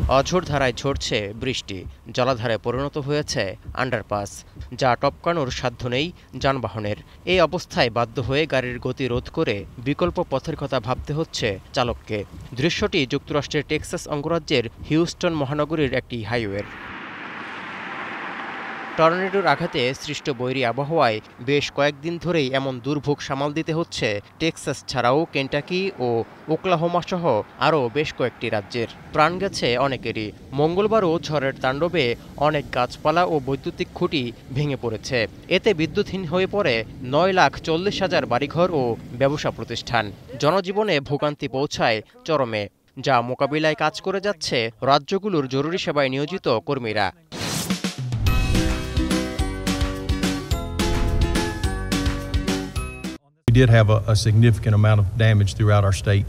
অঝোর ধারায় ঝরছে বৃষ্টি, জলাধারে পরিণত হয়েছে আন্ডারপাস, যা টপকানোর সাধ্য নেই যানবাহনের। এই অবস্থায় বাধ্য হয়ে গাড়ির গতি রোধ করে বিকল্প পথের কথা ভাবতে হচ্ছে চালককে। দৃশ্যটি যুক্তরাষ্ট্রের টেক্সাস অঙ্গরাজ্যের হিউস্টন মহানগরীর একটি হাইওয়ের। টর্নেডোর আঘাতে সৃষ্ট বৈরী আবহাওয়ায় বেশ কয়েকদিন ধরেই এমন দুর্ভোগ সামাল দিতে হচ্ছে টেক্সাস ছাড়াও কেন্টাকি ও ওকলাহোমা সহ আরও বেশ কয়েকটি রাজ্যের। প্রাণ গেছে অনেকেরই। মঙ্গলবারও ঝড়ের তাণ্ডবে অনেক গাছপালা ও বৈদ্যুতিক খুঁটি ভেঙে পড়েছে। এতে বিদ্যুৎহীন হয়ে পড়ে 9,40,000 বাড়িঘর ও ব্যবসা প্রতিষ্ঠান। জনজীবনে ভোগান্তি পৌঁছায় চরমে, যা মোকাবিলায় কাজ করে যাচ্ছে রাজ্যগুলোর জরুরি সেবায় নিয়োজিত কর্মীরা। We did have a significant amount of damage throughout our state.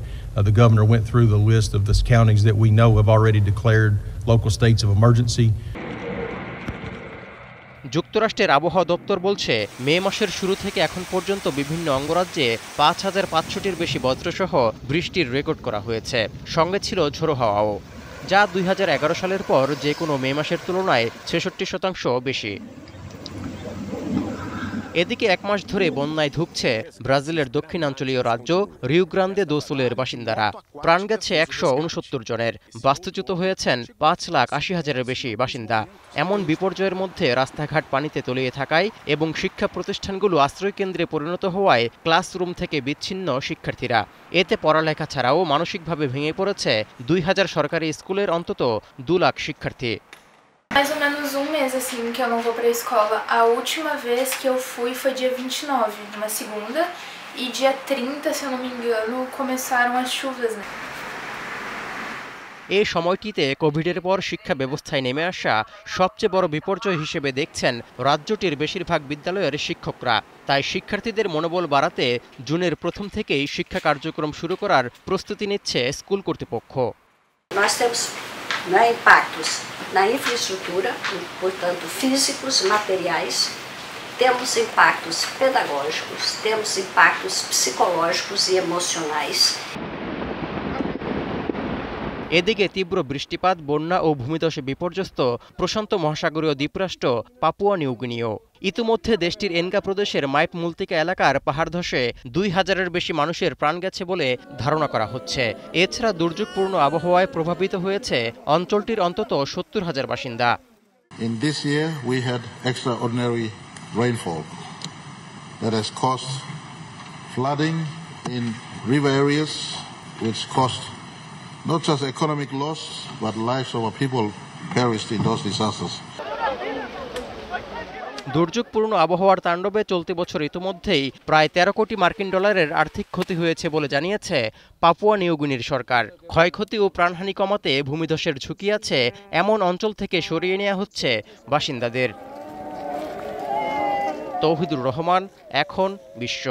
The governor went through the list of the counties that we know have already declared local states of emergency. যুক্তরাষ্ট্রের আবহাওয়া দপ্তর বলছে, মে মাসের শুরু থেকে এখন পর্যন্ত বিভিন্ন অঙ্গরাজ্যে 5,500টির বেশি বজ্রসহ বৃষ্টির রেকর্ড করা হয়েছে। সঙ্গে ছিল ঝোড়ো হাওয়াও, যা 2011 সালের পর যে কোনো মে মাসের তুলনায় 66% বেশি। এদিকে এক মাস ধরে বন্যায় ধুঁকছে ব্রাজিলের দক্ষিণাঞ্চলীয় রাজ্য রিও গ্রান্দে দো সুলের বাসিন্দারা। প্রাণ গেছে 169 জনের, বাস্তুচ্যুত হয়েছেন 5,80,000-এর বেশি বাসিন্দা। এমন বিপর্যয়ের মধ্যে রাস্তাঘাট পানিতে তলিয়ে থাকায় এবং শিক্ষা প্রতিষ্ঠানগুলো আশ্রয়কেন্দ্রে পরিণত হওয়ায় ক্লাসরুম থেকে বিচ্ছিন্ন শিক্ষার্থীরা। এতে পড়ালেখা ছাড়াও মানসিকভাবে ভেঙে পড়েছে 2,000 সরকারি স্কুলের অন্তত 2 লাখ শিক্ষার্থী। Mais ou menos um mês assim que eu não vou para a escola. A última vez que eu fui foi dia 29, numa segunda, e dia 30, se eu não me engano, começaram as chuvas, né? এই সময়টিতে কোভিডের পর শিক্ষা ব্যবস্থায় নেমে আসা সবচেয়ে বড় বিপর্যয় হিসেবে দেখছেন রাজ্যটির বেশিরভাগ বিদ্যালয়ের শিক্ষকরা। তাই শিক্ষার্থীদের মনোবল বাড়াতে জুনের প্রথম থেকেই শিক্ষা কার্যক্রম শুরু করার প্রস্তুতি নিচ্ছে স্কুল কর্তৃপক্ষ। Impactos na infraestrutura, portanto físicos, materiais, temos impactos pedagógicos, temos impactos psicológicos e emocionais. এদিকে তীব্র বৃষ্টিপাত, বন্যা ও ভূমিধসে বিপর্যস্ত প্রশান্ত মহাসাগরীয় দ্বীপরাষ্ট্র পাপুয়া নিউগিনিও। ইতিমধ্যে দেশটির এনগা প্রদেশের মাইপ মুলতিকা এলাকার পাহাড় ধসে 2,000-এর বেশি মানুষের প্রাণ গেছে বলে ধারণা করা হচ্ছে। এছাড়া দুর্যোগপূর্ণ আবহাওয়ায় প্রভাবিত হয়েছে অঞ্চলটির অন্তত 70,000 বাসিন্দা। In this year we had extraordinary rainfall that has caused flooding in river areas which caused not just economic loss but lives of our people perished in those disasters. দুর্যোগপূর্ণ আবহাওয়ার তাণ্ডবে চলতি বছর ইতিমধ্যেই প্রায় 13 কোটি মার্কিন ডলারের আর্থিক ক্ষতি হয়েছে বলে জানিয়েছে পাপুয়া নিউগিনির সরকার। ক্ষয়ক্ষতি ও প্রাণহানি কমাতে ভূমিধসের ঝুঁকি আছে এমন অঞ্চল থেকে সরিয়ে নেওয়া হচ্ছে বাসিন্দাদের। তৌহিদুর রহমান, এখন বিশ্ব।